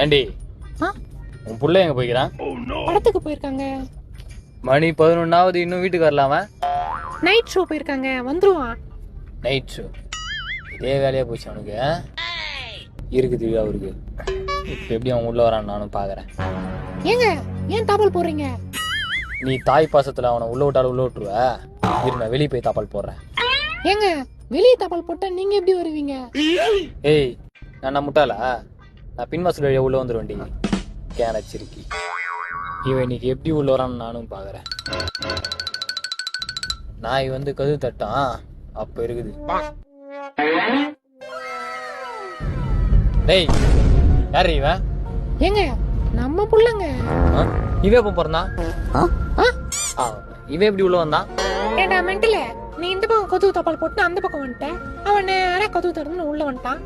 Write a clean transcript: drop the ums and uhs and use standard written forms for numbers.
ஏண்டி ஆ? உன் புள்ள எங்க போய்க்கிறான்? படத்துக்கு போயிருக்காங்க. மணி 11ஆவது இன்னும் வீட்டுக்கு வரலாம? நைட் ஷோ போயிருக்காங்க, வந்துருவான். நைட் ஷோ இதே வேலையா போச்சு அவனுக்கு. இருக்குது அவருக்கு. இப்ப எப்படி அவன் உள்ள வரான்னு நானும் பாக்குறேன். ஏங்க ஏன் தாப்பால் போடுறீங்க? நீ தாய் பாசத்துல அவனை உள்ள விட்டாலும் உள்ள விட்டுருவ. இரு, நான் வெளியே போய் தாப்பால் போடுறேன். ஏங்க வெளியே தாப்பால் போட்டா நீங்க எப்படி வருவீங்க? ஏய், நான் முட்டாளா? நான் பின்வாசல் வழியா உள்ள வந்துருவேன்டி. கேனச்சிருக்கி இவன் இன்னைக்கு எப்படி உள்ள வரான்னு நானும் பாக்குறேன். நாய் வந்து கது தட்டான், அப்ப இருக்குது. டேய், யாரு இவன்? ஏங்க நம்ம புள்ளங்க. இவன் எப்ப பிறந்தான்? இவன் எப்படி உள்ள வந்தான்? ஏண்டா மென்டல, நீ இந்த பக்கம் கதவு தாப்பால் போட்டு அந்த பக்கம் வந்துட்ட, அவன் நேரா கதவு திறந்து உள்ள வந்துட்டான்.